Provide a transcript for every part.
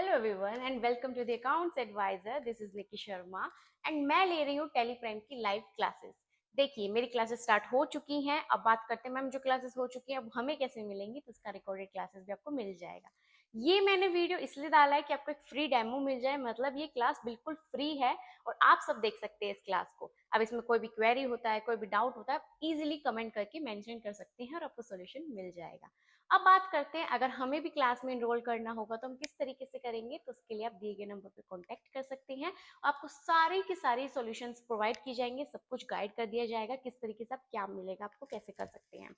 Hello everyone and welcome to the accounts advisor. This is Nikki Sharma and मैं ले रही हूँ टेलीप्राइम की लाइव क्लासेस। देखिए मेरी क्लासेस स्टार्ट हो चुकी हैं। अब बात करते हैं मैम जो क्लासेस हो चुकी हैं अब हमें कैसे मिलेंगी, तो उसका रिकॉर्डेड क्लासेस भी आपको मिल जाएगा। ये मैंने वीडियो इसलिए डाला है कि आपको एक फ्री डेमो मिल जाए, मतलब ये क्लास बिल्कुल फ्री है और आप सब देख सकते हैं इस क्लास को। अब इसमें कोई भी क्वेरी होता है, कोई भी डाउट होता है, आप इजीली कमेंट करके मेंशन कर सकते हैं और आपको सोल्यूशन मिल जाएगा। अब बात करते हैं अगर हमें भी क्लास में इनरोल करना होगा तो हम किस तरीके से करेंगे, तो उसके लिए आप दिए गए नंबर पे कांटेक्ट कर सकते हैं। आपको सारी की सारी सॉल्यूशंस प्रोवाइड की जाएंगे, सब कुछ गाइड कर दिया जाएगा किस तरीके से आप क्या मिलेगा आपको, कैसे कर सकते हैं।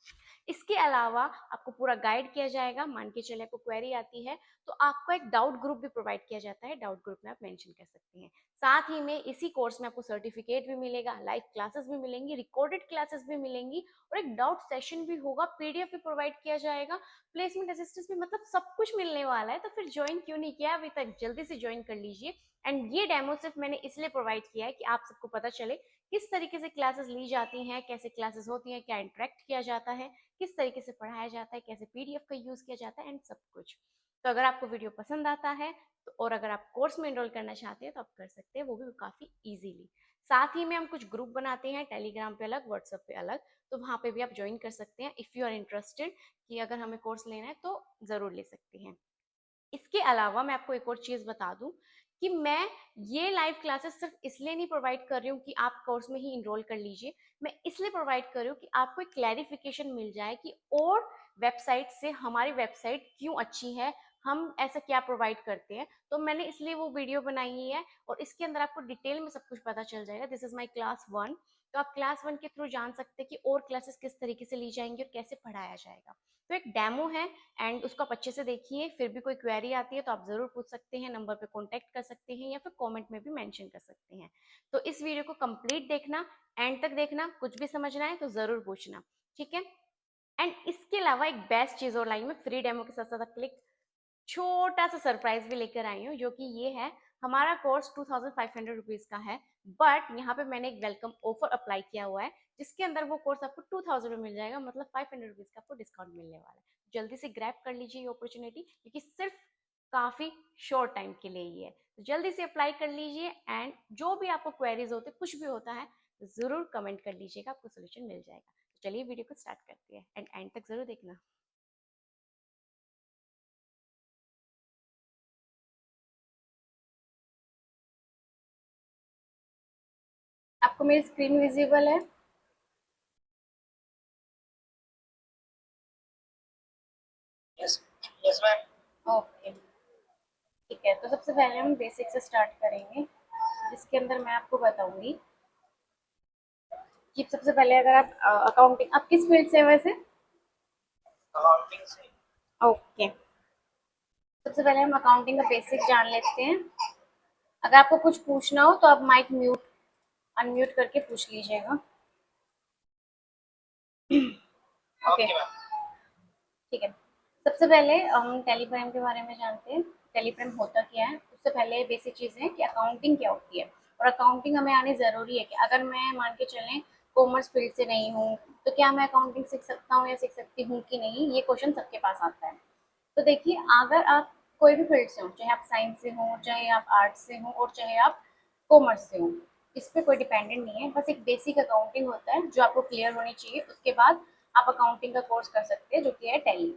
इसके अलावा आपको पूरा गाइड किया जाएगा। मान के चले आपको क्वेरी आती है तो आपको एक डाउट ग्रुप भी प्रोवाइड किया जाता है, डाउट ग्रुप में आप मेंशन कर सकते हैं। साथ ही में इसी कोर्स में आपको सर्टिफिकेट भी मिलेगा, लाइव क्लासेस भी मिलेंगी, रिकॉर्डेड क्लासेस भी मिलेंगी और एक डाउट सेशन भी होगा, पीडीएफ भी प्रोवाइड किया जाएगा, प्लेसमेंट असिस्टेंस भी, मतलब सब कुछ मिलने वाला है। तो फिर ज्वाइन क्यों नहीं किया अभी तक, जल्दी से ज्वाइन कर लीजिए। एंड ये डेमो सिर्फ मैंने इसलिए प्रोवाइड किया है कि आप सबको पता चले किस तरीके से क्लासेस ली जाती हैं, कैसे क्लासेस होती हैं, क्या इंटरेक्ट किया जाता है, किस तरीके से पढ़ाया जाता है, कैसे पीडीएफ का यूज किया जाता है एंड सब कुछ। तो अगर आपको वीडियो पसंद आता है तो और अगर आप कोर्स में एनरोल करना चाहते हैं तो आप कर सकते हैं, वो भी काफी इजीली। साथ ही में हम कुछ ग्रुप बनाते हैं, टेलीग्राम पे अलग, व्हाट्सएप पे अलग, तो वहां पे भी आप ज्वाइन कर सकते हैं इफ यू आर इंटरेस्टेड कि अगर हमें कोर्स लेना है तो जरूर ले सकते हैं। इसके अलावा मैं आपको एक और चीज बता दूं कि मैं ये लाइव क्लासेस सिर्फ इसलिए नहीं प्रोवाइड कर रही हूँ कि आप कोर्स में ही इनरोल कर लीजिए, मैं इसलिए प्रोवाइड कर रही हूँ कि आपको एक क्लैरिफिकेशन मिल जाए कि और वेबसाइट से हमारी वेबसाइट क्यों अच्छी है, हम ऐसा क्या प्रोवाइड करते हैं। तो मैंने इसलिए वो वीडियो बनाई है और इसके अंदर आपको डिटेल में सब कुछ पता चल जाएगा। दिस इज माई क्लास 1, तो आप क्लास 1 के थ्रू जान सकते हैं कि और क्लासेस किस तरीके से ली जाएंगी और कैसे पढ़ाया जाएगा। तो एक डेमो है एंड उसको आप अच्छे से देखिए। फिर भी कोई क्वेरी आती है तो आप जरूर पूछ सकते हैं, नंबर पे कांटेक्ट कर सकते हैं या फिर कमेंट में भी मेंशन कर सकते हैं। तो इस वीडियो को कंप्लीट देखना, एंड तक देखना, कुछ भी समझना है तो जरूर पूछना, ठीक है। एंड इसके अलावा एक बेस्ट चीज और लाई में फ्री डेमो के साथ साथ क्लिक छोटा सा सरप्राइज भी लेकर आई हूँ, जो कि ये है, हमारा कोर्स 2500 रुपीज का है, बट यहाँ पे मैंने एक वेलकम ऑफर अप्लाई किया हुआ है जिसके अंदर वो कोर्स आपको 2000 में मिल जाएगा, मतलब 500 रुपीज का आपको डिस्काउंट मिलने वाला है। जल्दी से ग्रैब कर लीजिए ये अपॉर्चुनिटी, क्योंकि सिर्फ काफी शॉर्ट टाइम के लिए ही है। तो जल्दी से अप्लाई कर लीजिए एंड जो भी आपको क्वेरीज होते, कुछ भी होता है, जरूर कमेंट कर लीजिएगा, आपको सोल्यूशन मिल जाएगा। तो चलिए वीडियो को स्टार्ट करते हैं एंड एंड तक जरूर देखना। आपको मेरी स्क्रीन विजिबल है? यस। Yes ma'am. ओके, ठीक है। तो सबसे पहले हम बेसिक से स्टार्ट करेंगे, जिसके अंदर मैं आपको बताऊंगी कि सबसे पहले अगर आप अकाउंटिंग, आप किस फील्ड से हैं वैसे? अकाउंटिंग से। ओके, सबसे पहले हम अकाउंटिंग का बेसिक जान लेते हैं। अगर आपको कुछ पूछना हो तो आप माइक म्यूट अनम्यूट करके पूछ लीजिएगा। Okay, okay ma'am. ठीक है। सबसे पहले हम टेलीग्राम के बारे में जानते हैं। टेलीग्राम होता क्या है, उससे पहले बेसिक चीज़ है कि अकाउंटिंग क्या होती है। और अकाउंटिंग हमें आनी ज़रूरी है कि अगर मैं मान के चलें कॉमर्स फील्ड से नहीं हूँ तो क्या मैं अकाउंटिंग सीख सकता हूँ या सीख सकती हूँ कि नहीं, ये क्वेश्चन सबके पास आता है। तो देखिए, अगर आप कोई भी फील्ड से हो, चाहे आप साइंस से हो, चाहे आप आर्ट्स से हो और चाहे आप कॉमर्स से हो, इस पे कोई डिपेंडेंट नहीं है। बस एक बेसिक अकाउंटिंग होता है जो आपको क्लियर होनी चाहिए। उसके बाद आप अकाउंटिंग का कोर्स कर सकते हैं जो कि है टैली।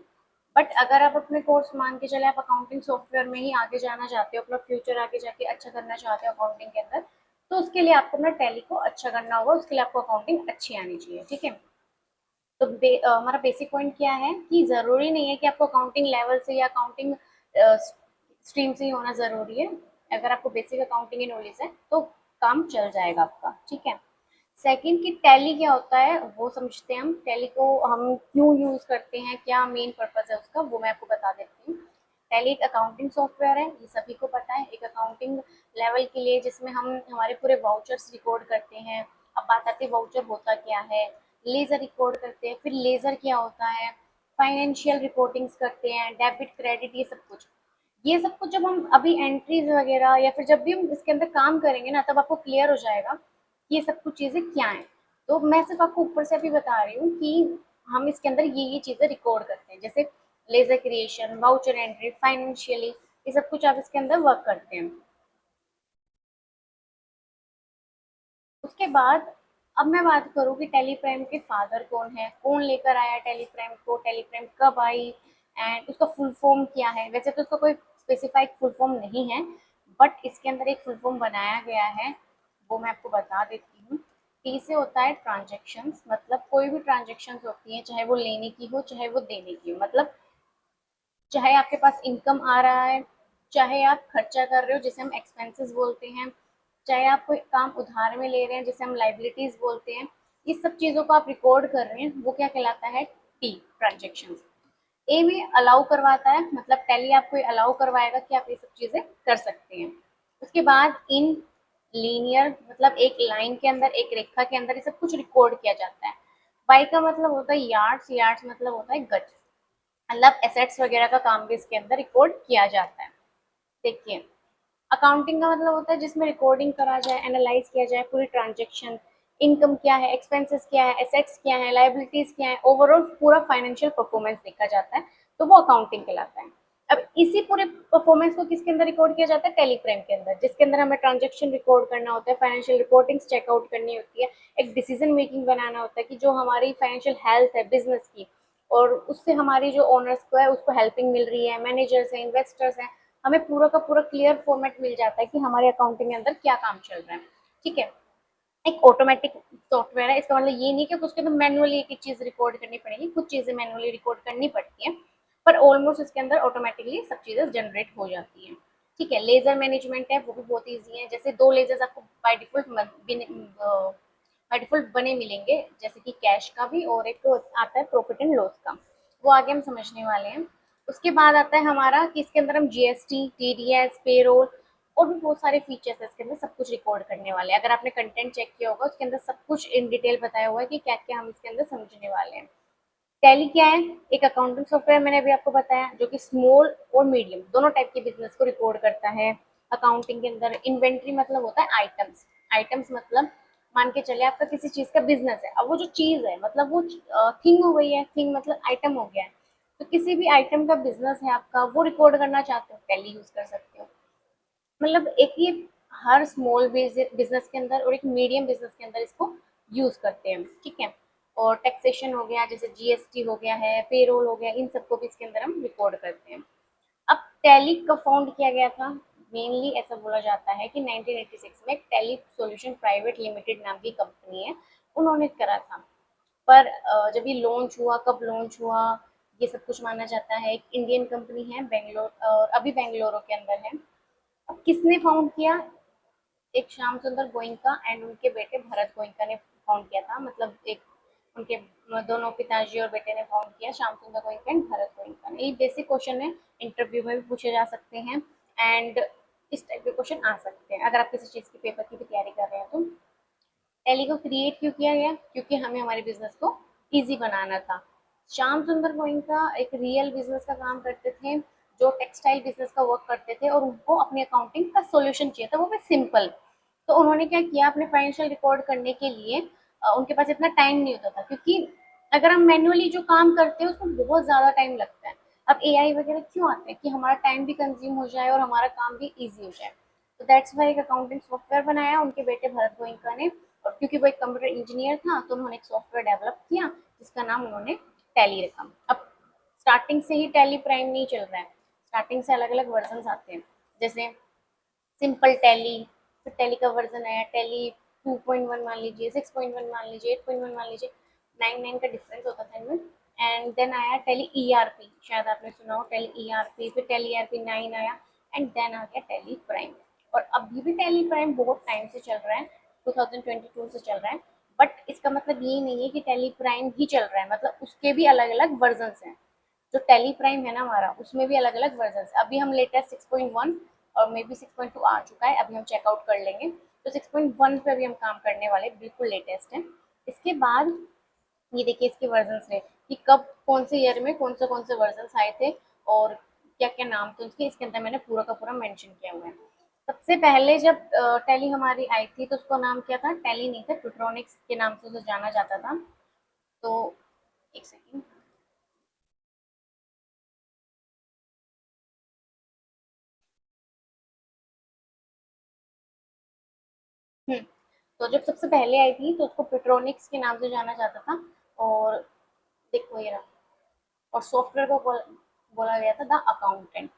बट अगर आप अपने कोर्स मान के चले आप अकाउंटिंग सॉफ्टवेयर में ही आगे जाना चाहते हो, अपना फ्यूचर आगे जाके अच्छा करना चाहते हो अकाउंटिंग के अंदर, तो उसके लिए आपको अपना टैली को अच्छा करना होगा, उसके लिए आपको अकाउंटिंग अच्छी आनी चाहिए, ठीक है। तो हमारा बेसिक पॉइंट क्या है कि ज़रूरी नहीं है कि आपको अकाउंटिंग लेवल से या अकाउंटिंग स्ट्रीम से ही होना ज़रूरी है। अगर आपको बेसिक अकाउंटिंग की नॉलेज है तो काम चल जाएगा आपका, ठीक है। सेकंड कि टैली क्या होता है वो समझते हैं हम। टैली को हम क्यों यूज़ करते हैं, क्या मेन पर्पज़ है उसका, वो मैं आपको बता देती हूँ। टैली एक अकाउंटिंग सॉफ्टवेयर है, ये सभी को पता है, एक अकाउंटिंग लेवल के लिए जिसमें हम हमारे पूरे वाउचर्स रिकॉर्ड करते हैं। अब बात आती है वाउचर होता क्या है, लेजर रिकॉर्ड करते हैं, फिर लेजर क्या होता है, फाइनेंशियल रिपोर्टिंग्स करते हैं, डेबिट क्रेडिट, ये सब कुछ जब हम अभी एंट्रीज वगैरह या फिर जब भी हम इसके अंदर काम करेंगे ना, तब आपको क्लियर हो जाएगा कि ये सब कुछ चीज़ें क्या हैं। तो मैं सिर्फ आपको ऊपर से अभी बता रही हूँ कि हम इसके अंदर ये चीज़ें रिकॉर्ड करते हैं, जैसे laser creation, voucher entry, financially, ये सब कुछ आप इसके अंदर वर्क करते हैं। उसके बाद अब मैं बात करूँ कि टेलीप्राइम के फादर कौन है, कौन लेकर आया टेलीप्राइम को, टेलीप्राइम कब आई एंड उसका फुल फॉर्म क्या है। वैसे तो उसका कोई स्पेसिफाइड फुल फॉर्म नहीं है, बट इसके अंदर एक फुल फॉर्म बनाया गया है, वो मैं आपको बता देती हूँ। टी से होता है ट्रांजेक्शन्स, मतलब कोई भी ट्रांजेक्शन्स होती है, चाहे वो लेने की हो चाहे वो देने की हो, मतलब चाहे आपके पास इनकम आ रहा है, चाहे आप खर्चा कर रहे हो जिसे हम एक्सपेंसेस बोलते हैं, चाहे आप कोई काम उधार में ले रहे हैं जिसे हम लाइबिलिटीज बोलते हैं, इस सब चीज़ों को आप रिकॉर्ड कर रहे हैं, वो क्या कहलाता है, टी ट्रांजेक्शन। ए में अलाउ करवाता है, मतलब टैली आपको अलाउ करवाएगा कि आप ये सब चीज़ें कर सकते हैं। उसके बाद इन लीनियर, मतलब एक लाइन के अंदर, एक रेखा के अंदर ये सब कुछ रिकॉर्ड किया जाता है। बाई का मतलब होता है यार्ड्स, यार्ड्स मतलब होता है गज, मतलब एसेट्स वगैरह का काम भी इसके अंदर रिकॉर्ड किया जाता है। देखिए, अकाउंटिंग का मतलब होता है जिसमें रिकॉर्डिंग करा जाए, एनालाइज किया जाए पूरी ट्रांजेक्शन, इनकम क्या है, एक्सपेंसेस क्या है, एसेट्स क्या है, लाइबिलिटीज क्या है, ओवरऑल पूरा फाइनेंशियल परफॉर्मेंस देखा जाता है, तो वो अकाउंटिंग कहलाता है। अब इसी पूरे परफॉर्मेंस को किसके अंदर रिकॉर्ड किया जाता है, टेलीप्राइम के अंदर, जिसके अंदर हमें ट्रांजेक्शन रिकॉर्ड करना होता है, फाइनेंशियल रिपोर्टिंग्स चेकआउट करनी होती है, एक डिसीजन मेकिंग बनाना होता है कि जो हमारी फाइनेंशियल हेल्थ है बिजनेस की, और उससे हमारी जो ओनर्स को है उसको हेल्पिंग मिल रही है, मैनेजर्स हैं, इन्वेस्टर्स हैं, हमें पूरा का पूरा क्लियर फॉर्मेट मिल जाता है कि हमारे अकाउंटिंग के अंदर क्या काम चल रहा है। ठीक है, एक ऑटोमेटिक सॉफ्टवेयर है, इसका मतलब ये नहीं कि उसके अंदर मैनुअली एक एक चीज रिकॉर्ड करनी पड़ेगी, कुछ चीजें मैनुअली रिकॉर्ड करनी पड़ती हैं, पर ऑलमोस्ट इसके अंदर ऑटोमेटिकली सब चीजें जनरेट हो जाती हैं। ठीक है, लेजर मैनेजमेंट है, वो भी बहुत ईजी है, जैसे दो लेजर्स आपको बाय डिफॉल्ट बने मिलेंगे, जैसे कि कैश का भी और एक तो आता है प्रॉफिट एंड लॉस का, वो आगे हम समझने वाले हैं। उसके बाद आता है हमारा कि इसके अंदर हम जीएसटी, टीडीएस, पेरोल और भी बहुत सारे फीचर्स है इसके अंदर, सब कुछ रिकॉर्ड करने वाले हैं। अगर आपने कंटेंट चेक किया होगा उसके अंदर सब कुछ इन डिटेल बताया हुआ है कि क्या क्या हम इसके अंदर समझने वाले हैं। टैली क्या है, एक अकाउंटिंग सॉफ्टवेयर, मैंने अभी आपको बताया, जो कि स्मॉल और मीडियम दोनों टाइप के बिजनेस को रिकॉर्ड करता है। अकाउंटिंग के अंदर इन्वेंट्री मतलब होता है आइटम्स, आइटम्स मतलब मान के चले आपका किसी चीज का बिजनेस है, अब वो जो चीज है मतलब वो थिंग हो गई है, थिंग मतलब आइटम हो गया है, तो किसी भी आइटम का बिजनेस है आपका, वो रिकॉर्ड करना चाहते हो, टैली यूज कर सकते हो। मतलब एक ये हर स्मॉल बिजनेस के अंदर और एक मीडियम बिजनेस के अंदर इसको यूज करते हैं। ठीक है, और टैक्सेशन हो गया, जैसे जीएसटी हो गया है, पेरोल हो गया, इन सबको भी इसके अंदर हम रिकॉर्ड करते हैं। अब टैली कब फाउंड किया गया था, मेनली ऐसा बोला जाता है कि 1986 में टैली सॉल्यूशन प्राइवेट लिमिटेड नाम की कंपनी है, उन्होंने करा था। पर जब ये लॉन्च हुआ, कब लॉन्च हुआ, ये सब कुछ माना जाता है, एक इंडियन कंपनी है बेंगलोर, और अभी बेंगलोर के अंदर है। अब किसने फाउंड किया, एक श्याम सुंदर गोइंका एंड उनके बेटे भरत गोइंका ने फाउंड किया था, मतलब एक उनके दोनों पिताजी और बेटे ने फाउंड किया, श्याम सुंदर गोइंका एंड भरत गोइंका ने। ये बेसिक क्वेश्चन है, इंटरव्यू में भी पूछे जा सकते हैं एंड इस टाइप के क्वेश्चन आ सकते हैं अगर आप किसी चीज़ की पेपर की भी तैयारी कर रहे हैं तो। टैली को क्रिएट क्यों किया गया, क्योंकि हमें हमारे बिजनेस को इजी बनाना था। श्याम सुंदर गोइंका एक रियल बिजनेस का काम करते थे, जो टेक्सटाइल बिजनेस का वर्क करते थे, और उनको अपनी अकाउंटिंग का सोल्यूशन चाहिए था, वो भी सिंपल। तो उन्होंने क्या किया, अपने फाइनेंशियल रिकॉर्ड करने के लिए उनके पास इतना टाइम नहीं होता था, क्योंकि अगर हम मैनुअली जो काम करते हैं उसमें बहुत ज़्यादा टाइम लगता है। अब एआई वगैरह क्यों आते हैं कि हमारा टाइम भी कंज्यूम हो जाए और हमारा काम भी ईजी हो जाए। तो दैट्स वाई एक अकाउंटिंग सॉफ्टवेयर बनाया उनके बेटे भरत गोइंका ने, और क्योंकि वो एक कंप्यूटर इंजीनियर था तो उन्होंने एक सॉफ्टवेयर डेवलप किया जिसका नाम उन्होंने टैली रखा। अब स्टार्टिंग से ही टैली प्राइम नहीं चल रहा है, स्टार्टिंग से अलग अलग वर्जन आते हैं, जैसे सिंपल टैली, फिर टैली का वर्जन आया टैली 2.1 मान लीजिए, 6.1 मान लीजिए, 8.1 मान लीजिए, 9 का डिफरेंस होता था इनमें। एंड देन आया टैली ईआरपी, शायद आपने सुना हो टैली ईआरपी, फिर टैली ईआरपी 9 आया, एंड देन आ गया टैली प्राइम। और अभी भी टैली प्राइम बहुत टाइम से चल रहा है, 2022 से चल रहा है, बट इसका मतलब ये नहीं है कि टैली प्राइम ही चल रहा है, मतलब उसके भी अलग अलग वर्जन हैं। जो टैली प्राइम है ना हमारा, उसमें भी अलग अलग वर्जन है, अभी हम लेटेस्ट 6.1 और मे बी 6.2 आ चुका है, अभी हम चेकआउट कर लेंगे, तो 6.1 पे अभी हम काम करने वाले, बिल्कुल लेटेस्ट है। इसके बाद ये देखिए इसके वर्जन है कि कब कौन से ईयर में कौन से वर्जन आए थे और क्या क्या नाम थे उसके, इसके अंदर मैंने पूरा का पूरा मेंशन किया हुआ है। सबसे पहले जब टैली हमारी आई थी तो उसका नाम क्या था, टैली नहीं था, ट्यूट्रॉनिक्स के नाम से उसे जाना जाता था। तो एक सेकेंड, तो जब सबसे पहले आई थी तो उसको पेट्रोनिक्स के नाम से जाना जाता था, और देखो ये रहा, और सॉफ्टवेयर को बोला गया था द अकाउंटेंट।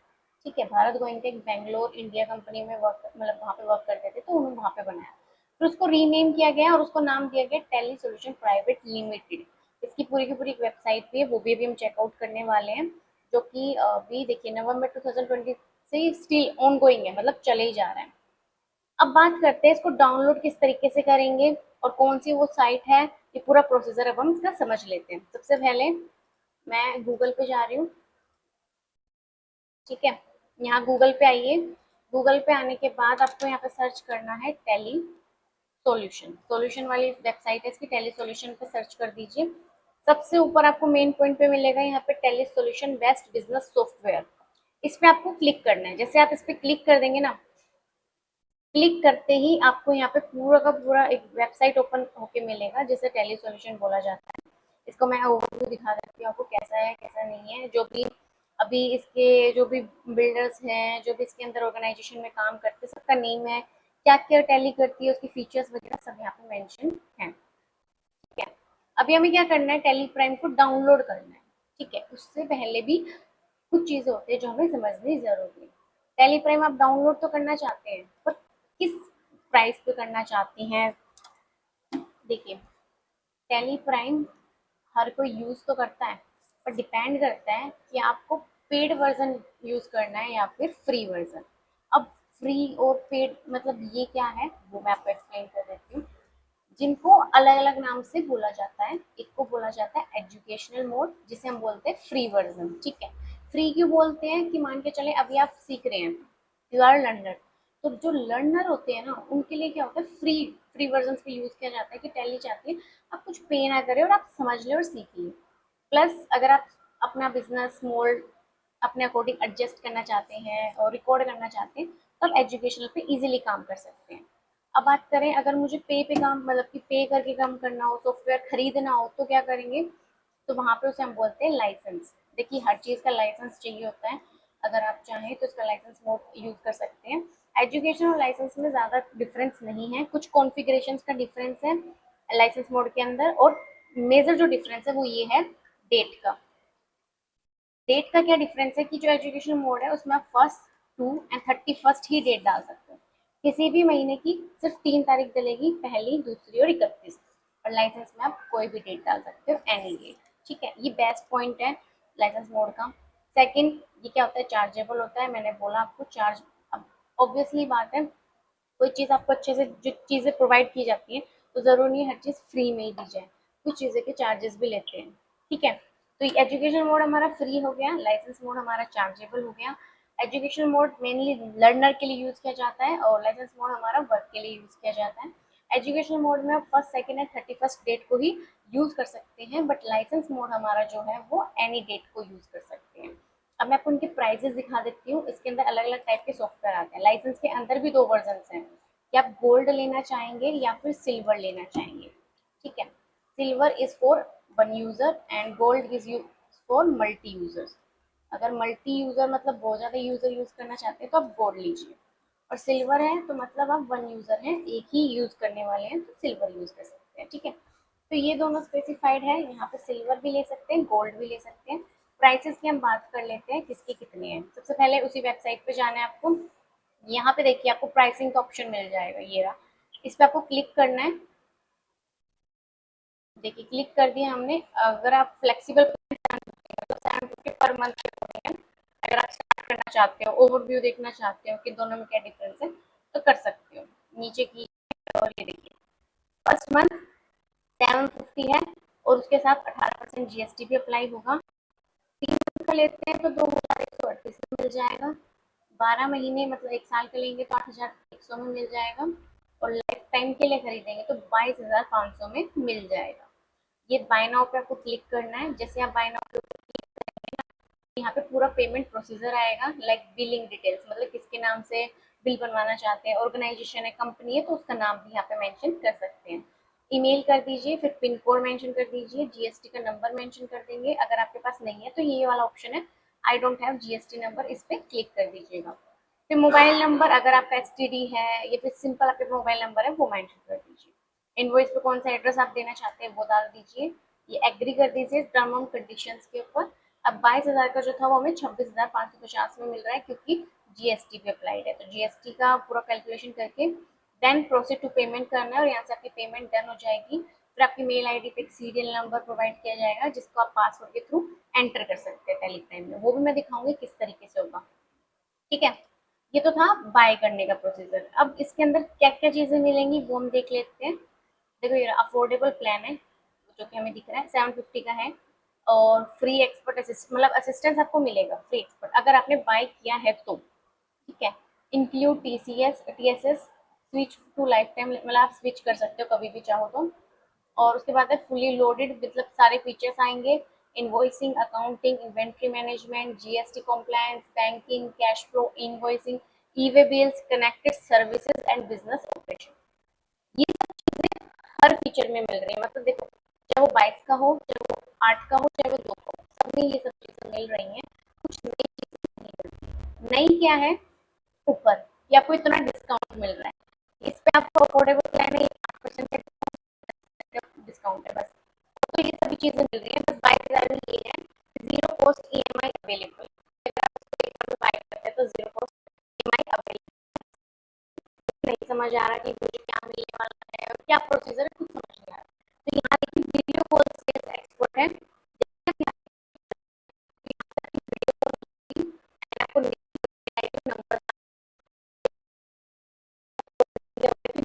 ठीक है, भारत गोइंटेक बेंगलोर इंडिया कंपनी में वर्क, मतलब वहाँ पे वर्क करते थे, तो उन्होंने वहाँ पे बनाया। फिर उसको रीनेम किया गया और उसको नाम दिया गया टेली सॉल्यूशन प्राइवेट लिमिटेड। इसकी पूरी की पूरी एक वेबसाइट भी है, वो भी अभी हम चेकआउट करने वाले हैं, जो कि अभी देखिए नवंबर 2020 से स्टिल ऑन गोइंग है, मतलब चले ही जा रहा है। अब बात करते हैं इसको डाउनलोड किस तरीके से करेंगे और कौन सी वो साइट है, ये पूरा प्रोसीजर अब हम इसका समझ लेते हैं। सबसे पहले मैं गूगल पे जा रही हूँ। ठीक है, यहाँ गूगल पे आइए। गूगल पे आने के बाद आपको यहाँ पे सर्च करना है टेली सॉल्यूशन, सॉल्यूशन वाली वेबसाइट है इसकी, टेली सॉल्यूशन पे सर्च कर दीजिए। सबसे ऊपर आपको मेन पॉइंट पे मिलेगा यहाँ पे Tally solution best business software. इस पे आपको क्लिक करना है। जैसे आप इस पे क्लिक कर देंगे ना, क्लिक करते ही आपको यहाँ पे पूरा का पूरा एक वेबसाइट ओपन होके मिलेगा, जिसे टेली सॉल्यूशन बोला जाता है। इसको मैं ओवरव्यू दिखा देती हूँ आपको, कैसा है कैसा नहीं है। जो भी अभी इसके जो भी बिल्डर्स हैं, जो भी इसके अंदर ऑर्गेनाइजेशन में काम करते हैं, सबका नेम है, क्या क्या टैली करती है, उसकी फीचर्स वगैरह सब यहाँ पे मेंशन है। ठीक है, अभी हमें क्या करना है, टेली प्राइम को डाउनलोड करना है। ठीक है, उससे पहले भी कुछ चीजें होती है जो हमें समझनी जरूरी है। टेली प्राइम आप डाउनलोड तो करना चाहते हैं, पर किस प्राइस पे करना चाहती हैं? देखिए, टेली प्राइम हर कोई यूज तो करता है, पर डिपेंड करता है कि आपको पेड वर्जन यूज करना है या फिर फ्री वर्जन। अब फ्री और पेड मतलब ये क्या है, वो मैं आपको एक्सप्लेन कर देती हूँ। जिनको अलग अलग नाम से बोला जाता है, एक को बोला जाता है एजुकेशनल मोड, जिसे हम बोलते हैं फ्री वर्जन। ठीक है, फ्री क्यों बोलते हैं कि मान के चले अभी आप सीख रहे हैं, यू आर लर्नर, तो जो लर्नर होते हैं ना उनके लिए क्या होता है, फ्री फ्री वर्जन पे यूज किया जाता है कि टैली चाहती है आप कुछ पे ना करें और आप समझ लें और सीख लें। प्लस अगर आप अपना बिजनेस मोल्ड अपने अकॉर्डिंग एडजस्ट करना चाहते हैं और रिकॉर्ड करना चाहते हैं, तो आप एजुकेशनल पे इजीली काम कर सकते हैं। अब बात करें अगर मुझे पे काम, मतलब कि पे करके काम करना हो, सॉफ्टवेयर खरीदना हो, तो क्या करेंगे, तो वहाँ पे उसे हम बोलते हैं लाइसेंस। देखिए, हर चीज़ का लाइसेंस चाहिए होता है। अगर आप चाहें तो इसका लाइसेंस मोड यूज कर सकते हैं। एजुकेशन और लाइसेंस में ज़्यादा डिफरेंस नहीं है, कुछ कॉन्फ़िगरेशन का डिफरेंस है लाइसेंस मोड के अंदर, और मेजर जो डिफरेंस है वो ये है डेट का। डेट का क्या डिफरेंस है कि जो एजुकेशन मोड है उसमें आप फर्स्ट, टू एंड 31st ही डेट डाल सकते हो। किसी भी महीने की सिर्फ 3 तारीख डलेगी, पहली, दूसरी और 31। और लाइसेंस में आप कोई भी डेट डाल सकते हो, एनी डेट। ठीक है, ये बेस्ट पॉइंट है लाइसेंस मोड का। सेकंड, ये क्या होता है, चार्जेबल होता है। मैंने बोला आपको चार्ज, अब ऑब्वियसली बात है, कोई चीज़ आपको अच्छे से जो चीज़ें प्रोवाइड की जाती हैं, तो ज़रूरी नहीं हर चीज़ फ्री में ही दी जाए, कुछ चीज़ें के चार्जेस भी लेते हैं। ठीक है, तो एजुकेशन मोड हमारा फ्री हो गया, लाइसेंस मोड हमारा चार्जेबल हो गया। एजुकेशन मोड मेनली लर्नर के लिए यूज़ किया जाता है और लाइसेंस मोड हमारा वर्क के लिए यूज़ किया जाता है। एजुकेशन मोड में आप first, second and 31st date को ही यूज़ कर सकते हैं, बट लाइसेंस मोड हमारा जो है वो एनी डेट को यूज़ कर सकते हैं। अब मैं आपको उनके प्राइजेस दिखा देती हूँ। इसके अंदर अलग अलग टाइप के सॉफ्टवेयर आते हैं। लाइसेंस के अंदर भी दो वर्जन हैं, कि आप गोल्ड लेना चाहेंगे या फिर सिल्वर लेना चाहेंगे। ठीक है, silver is for one user and gold is for multi users. अगर मल्टी यूजर मतलब बहुत ज़्यादा यूजर यूज करना चाहते हैं तो आप गोल्ड लीजिए, और सिल्वर है तो मतलब आप वन यूजर हैं, एक ही यूज करने वाले हैं, तो सिल्वर यूज कर सकते हैं। ठीक है, तो ये दोनों स्पेसिफाइड है, यहाँ पे सिल्वर भी ले सकते हैं, गोल्ड भी ले सकते हैं। प्राइसेस की हम बात कर लेते हैं किसके कितने हैं। सबसे पहले उसी वेबसाइट पे जाना है आपको। यहाँ पे देखिए आपको प्राइसिंग का ऑप्शन मिल जाएगा, ये रहा। इस पे आपको क्लिक करना है। देखिए, क्लिक कर दिया हमने। अगर आप फ्लेक्सिबल तो 750 पर मंथ के होते हैं। अगर आप स्टार्ट करना चाहते हो, ओवरव्यू देखना चाहते हो कि दोनों में क्या डिफरेंस है, तो कर सकते हो। नीचे की, और ये देखिए, फर्स्ट मंथ 750 है, और उसके साथ 18% जीएसटी भी अप्लाई होगा। 3 मंथ का लेते हैं तो 2138 में मिल जाएगा। 12 महीने मतलब 1 साल का लेंगे तो 8100 में मिल जाएगा, और लाइफ टाइम के लिए खरीदेंगे तो 22,500 में मिल जाएगा। ये बाय नाउ पे आपको क्लिक करना है। जैसे आप बाय नाउ पे क्लिक करेंगे ना, यहाँ पे पूरा पेमेंट प्रोसीजर आएगा, लाइक बिलिंग डिटेल्स, मतलब किसके नाम से बिल बनवाना चाहते हैं, ऑर्गेनाइजेशन है, कंपनी है, तो उसका नाम भी यहाँ पे मेंशन कर सकते हैं। ईमेल कर दीजिए, फिर पिन कोड मेंशन कर दीजिए, जीएसटी का नंबर मेंशन कर देंगे। अगर आपके पास नहीं है तो ये वाला ऑप्शन है, I don't have GST number, इस पे क्लिक कर दीजिएगा। फिर मोबाइल नंबर अगर आपका एसटीडी है या फिर सिंपल आपका मोबाइल नंबर है वो मेंशन कर दीजिए। इनवॉइस पे कौन सा एड्रेस आप देना चाहते हैं वो डाल दीजिए। ये एग्री कर दीजिए टर्म एंड कंडीशंस के ऊपर। अब 22,000 का जो था वो हमें 26,550 में मिल रहा है क्योंकि जीएसटी पे अप्लाइड है। तो जीएसटी का पूरा कैलकुलेशन करके देन प्रोसीड टू पेमेंट करना है और यहाँ से आपकी पेमेंट डन हो जाएगी। फिर आपकी मेल आईडी पे एक सीरियल नंबर प्रोवाइड किया जाएगा जिसको आप पासवर्ड के थ्रू एंटर कर सकते हैं टेलीग्राम में। वो भी मैं दिखाऊंगी किस तरीके से होगा। ठीक है, ये तो था बाय करने का प्रोसीजर। अब इसके अंदर क्या क्या चीजें मिलेंगी वो हम देख लेते हैं। देखो ये अफोर्डेबल प्लान है जो कि हमें दिख रहा है 750 का है और फ्री एक्सपर्ट असिस्ट मतलब असिस्टेंस आपको मिलेगा फ्री एक्सपर्ट अगर आपने बाय किया है तो। ठीक है, include TCS TSS switch to lifetime मतलब आप स्विच कर सकते हो कभी भी चाहो तो। और उसके बाद है फुली लोडेड मतलब सारे फीचर्स आएंगे। Invoicing accounting inventory management GST compliance banking cash flow invoicing E way bills connected services and business operation. ये सब चीजें हर फीचर में मिल रही है। मतलब देखो चाहे वो 22 का हो चाहे वो 8 का हो चाहे वो 2 का हो सब में ये सब चीजें मिल रही हैं। कुछ नई चीजें नहीं मिल रही। नई क्या है ऊपर ये आपको इतना डिस्काउंट मिल रहा है। इस पे आपको अफोर्डेबल प्लान है 8% डिस्काउंट है बस। तो ये सभी चीजें मिल रही है बस 22,000 में ये है जीरो कॉस्ट ईएमआई अवेलेबल। अगर आप उसको एक बार में बाय करते हैं तो जीरो कॉस्ट ईएमआई अवेलेबल। नहीं समझ आ रहा कि मुझे क्या मिलने वाला है और क्या प्रोसीजर है कुछ समझ नहीं आ रहा तो यहाँ देखिए वीडियो कॉल सेल्स एक्सपर्ट है।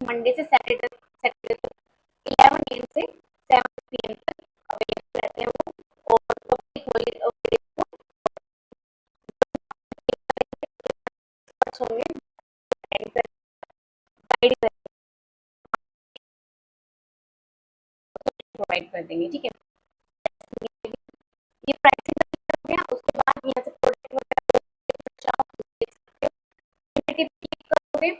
मंडे से सैटरडे सैटरडे तक 11 AM से 7 PM तक अवेलेबल रहते हैं वो। और पब्लिक हॉलीडे को होंगे गाइड प्रोवाइड कर देंगे। ठीक है, ये प्राइसिंग हो गया। उसके बाद यहाँ से प्रोडक्ट वगैरह देख सकते हो क्लिक करोगे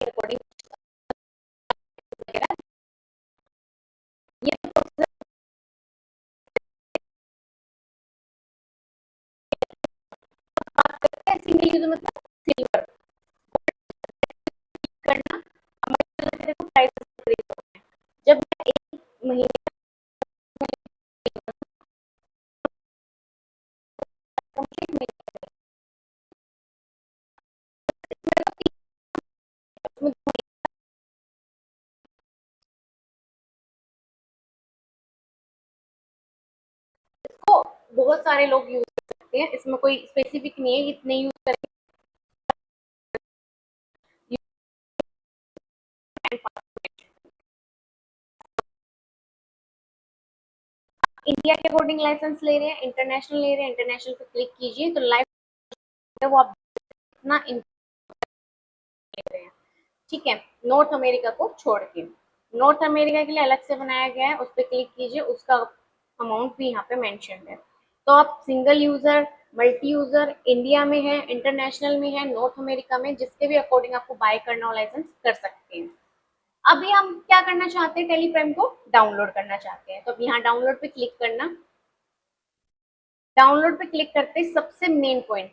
अकॉर्डिंग वगैरह ये बात करते हैं सिंगल यूजर मतलब सिल्वर करना हमारे देखो प्राइस जब मैं एक महीने कंप्लीट में इसको बहुत सारे लोग यूज कर सकते हैं। इसमें कोई स्पेसिफिक नहीं है इतने यूज करेंगे। इंडिया के अकॉर्डिंग लाइसेंस ले रहे हैं इंटरनेशनल ले रहे हैं इंटरनेशनल पे क्लिक कीजिए तो लाइव वो आप इतना ले रहे हैं। ठीक है, नॉर्थ अमेरिका को छोड़ के नॉर्थ अमेरिका के लिए अलग से बनाया गया है उस पर क्लिक कीजिए उसका अमाउंट भी यहाँ पे मेंशन है। तो आप single user multi user India में है इंटरनेशनल में है नॉर्थ अमेरिका में जिसके भी अकॉर्डिंग आपको बाय करना हो लाइसेंस कर सकते हैं। अभी हम क्या करना चाहते हैं टेलीप्राइम को डाउनलोड करना चाहते हैं तो अब यहाँ डाउनलोड पे क्लिक करना। डाउनलोड पे क्लिक करते ही सबसे मेन पॉइंट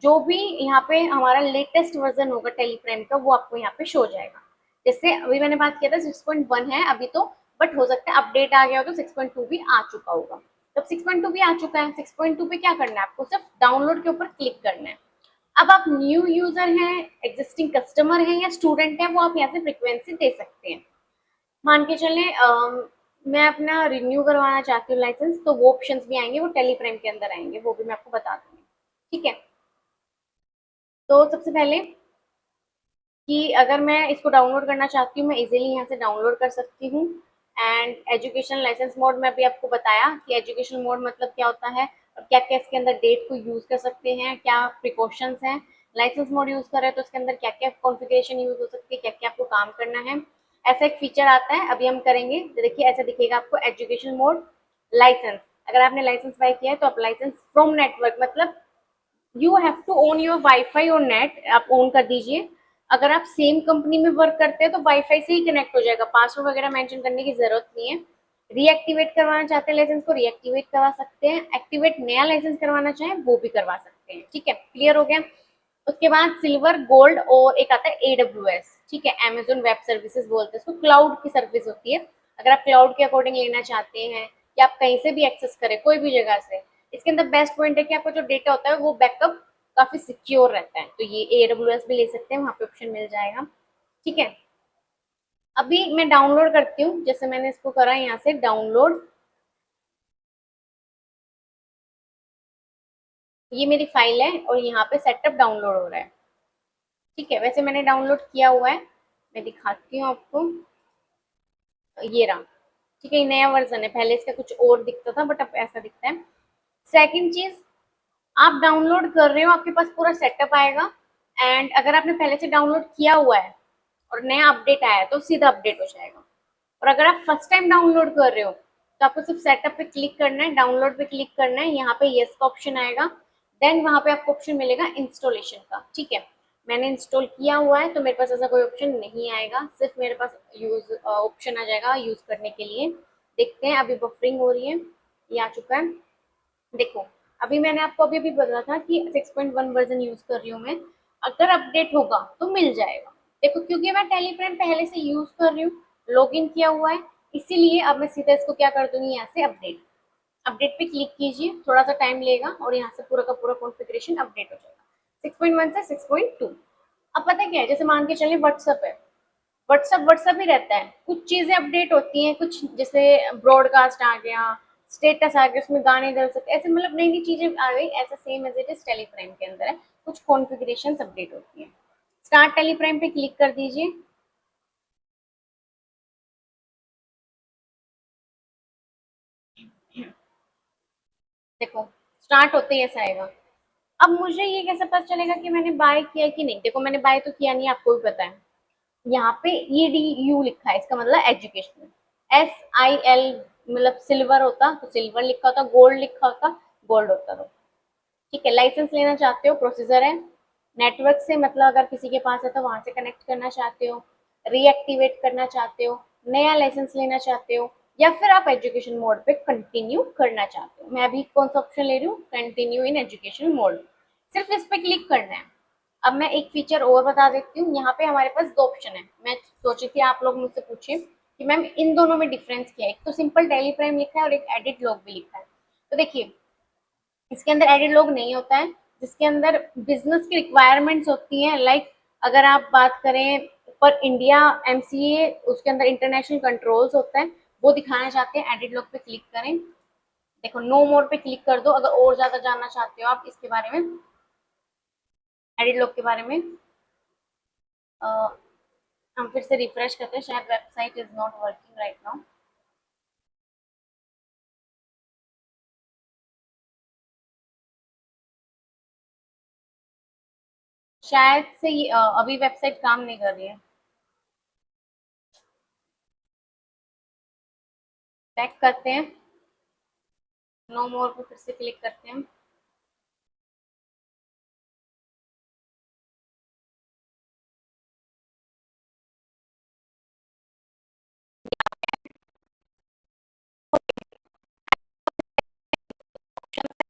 जो भी यहाँ पे हमारा लेटेस्ट वर्जन होगा टेलीग्राम का वो आपको यहाँ पे शो जाएगा। जैसे अभी मैंने बात किया था 6.1 है अभी तो बट हो सकता है अपडेट आ गया हो तो 6.2 भी आ चुका होगा। जब 6.2 भी आ चुका है 6.2 पे क्या करना है आपको सिर्फ डाउनलोड के ऊपर क्लिक करना है। अब आप न्यू यूजर हैं एग्जिस्टिंग कस्टमर हैं या स्टूडेंट हैं वो आप यहाँ से फ्रिक्वेंसी दे सकते हैं। मान के चले मैं अपना रिन्यू करवाना चाहती हूँ लाइसेंस तो वो ऑप्शंस भी आएंगे वो टेलीप्राइम के अंदर आएंगे वो भी मैं आपको बता दूंगी। ठीक है, तो सबसे पहले कि अगर मैं इसको डाउनलोड करना चाहती हूँ मैं इजीली यहाँ से डाउनलोड कर सकती हूँ। एंड एजुकेशन लाइसेंस मोड में भी आपको बताया कि एजुकेशन मोड मतलब क्या होता है और क्या क्या इसके अंदर डेट को यूज कर सकते हैं क्या प्रिकॉशंस हैं। लाइसेंस मोड यूज कर रहे हैं तो इसके अंदर क्या क्या कॉन्फ़िगरेशन यूज हो सकती है क्या क्या आपको काम करना है। ऐसा एक फीचर आता है अभी हम करेंगे देखिए ऐसा दिखेगा आपको एजुकेशन मोड लाइसेंस। अगर आपने लाइसेंस बाय किया है तो आप लाइसेंस फ्रॉम नेटवर्क मतलब you have to own your wifi और नेट आप ओन कर दीजिए। अगर आप सेम कंपनी में वर्क करते हैं तो वाईफाई से ही कनेक्ट हो जाएगा पासवर्ड वगैरह मेंशन करने की जरूरत नहीं है। रीएक्टिवेट करवाना चाहते हैं लाइसेंस को रीएक्टिवेट करवा सकते हैं, एक्टिवेट नया लाइसेंस करवाना चाहें वो भी करवा सकते हैं। ठीक है, क्लियर हो गया। उसके बाद सिल्वर, गोल्ड और एक आता है AWS। ठीक है, अमेजोन वेब सर्विसेज बोलते हैं इसको, क्लाउड की सर्विस होती है। अगर आप क्लाउड के अकॉर्डिंग लेना चाहते हैं कि आप कहीं से भी एक्सेस करें कोई भी जगह से, इसके अंदर बेस्ट पॉइंट है कि आपका जो डेटा होता है वो बैकअप काफी सिक्योर रहता है, तो ये AWS भी ले सकते हैं, वहां पे ऑप्शन मिल जाएगा। ठीक है, अभी मैं डाउनलोड करती हूँ, जैसे मैंने इसको करा यहाँ से डाउनलोड, ये मेरी फाइल है और यहाँ पे सेटअप डाउनलोड हो रहा है। ठीक है, वैसे मैंने डाउनलोड किया हुआ है, मैं दिखाती हूँ आपको, ये रहा। ठीक है, ये नया वर्जन है, पहले इसका कुछ और दिखता था बट अब ऐसा दिखता है। सेकंड चीज, आप डाउनलोड कर रहे हो आपके पास पूरा सेटअप आएगा, एंड अगर आपने पहले से डाउनलोड किया हुआ है और नया अपडेट आया है तो सीधा अपडेट हो जाएगा। और अगर आप फर्स्ट टाइम डाउनलोड कर रहे हो तो आपको सिर्फ सेटअप पे क्लिक करना है, डाउनलोड पे क्लिक करना है, यहाँ पे यस का ऑप्शन आएगा, देन वहां पे आपको ऑप्शन मिलेगा इंस्टॉलेशन का। ठीक है, मैंने इंस्टॉल किया हुआ है तो मेरे पास ऐसा कोई ऑप्शन नहीं आएगा, सिर्फ मेरे पास यूज ऑप्शन आ जाएगा यूज करने के लिए। देखते हैं, अभी बफरिंग हो रही है, ये आ चुका है। देखो, अभी मैंने आपको अभी भी बताया था कि 6.1 वर्जन यूज कर रही हूँ मैं, अगर अपडेट होगा तो मिल जाएगा। देखो, क्योंकि मैं टेलीग्राम पहले से यूज कर रही हूँ, लॉगिन किया हुआ है, इसीलिए अब मैं सीधा इसको क्या कर दूंगी, यहाँ से अपडेट, अपडेट पे क्लिक कीजिए, थोड़ा सा टाइम लेगा और यहाँ से पूरा का पूरा कॉन्फ़िगरेशन अपडेट हो जाएगा 6.1 से 6.2। अब पता है क्या है, जैसे मान के चलिए व्हाट्सअप है, व्हाट्सअप व्हाट्सअप ही रहता है, कुछ चीजें अपडेट होती हैं, कुछ जैसे ब्रॉडकास्ट आ गया, स्टेटस आ गया, उसमें गाने डल सकते, ऐसे मतलब नई नई चीजें आ गई, ऐसा same as it is Telegram के अंदर है, कुछ कॉन्फ़िगरेशन अपडेट होती है। स्टार्ट टेलीग्राम पे क्लिक कर दीजिए। देखो, स्टार्ट होते ही ऐसा आएगा। अब मुझे ये कैसे पता चलेगा कि मैंने बाय किया कि नहीं, देखो मैंने बाय तो किया नहीं, आपको भी पता है, यहाँ पे EDU लिखा है, इसका मतलब एजुकेशनल, SIL मतलब सिल्वर होता तो सिल्वर लिखा होता, गोल्ड लिखा होता गोल्ड होता। तो ठीक है, लाइसेंस लेना चाहते हो, प्रोसीजर है, नेटवर्क से मतलब अगर किसी के पास है तो वहां से कनेक्ट करना चाहते हो, रीएक्टिवेट करना चाहते हो, नया लाइसेंस लेना चाहते हो, या फिर आप एजुकेशन मोड पे कंटिन्यू करना चाहते हो। मैं अभी कौन सा ऑप्शन ले रही हूँ, कंटिन्यू इन एजुकेशन मोड, सिर्फ इस पे क्लिक करना है। अब मैं एक फीचर और बता देती हूँ, यहाँ पे हमारे पास दो ऑप्शन है, मैं सोची थी आप लोग मुझसे पूछे कि मैम इन दोनों में डिफरेंस क्या है, एक तो सिंपल टेलीफ्रेम लिखा है और एक एडिट लॉग भी लिखा है। तो देखिए, इसके अंदर एडिट लॉग नहीं होता है, जिसके अंदर बिजनेस की रिक्वायरमेंट्स होती हैं, लाइक अगर आप बात करें पर इंडिया MCA, उसके अंदर इंटरनेशनल कंट्रोल्स होता है, वो दिखाना चाहते हैं, एडिट लॉग पे क्लिक करें। देखो, नो मोर पे क्लिक कर दो अगर और ज्यादा जानना चाहते हो आप इसके बारे में, एडिट लॉग के बारे में। हम फिर से रिफ्रेश करते हैं, शायद website is not working right now. शायद से अभी वेबसाइट काम नहीं कर रही है, बैक करते हैं, नो मोर पे फिर से क्लिक करते हैं।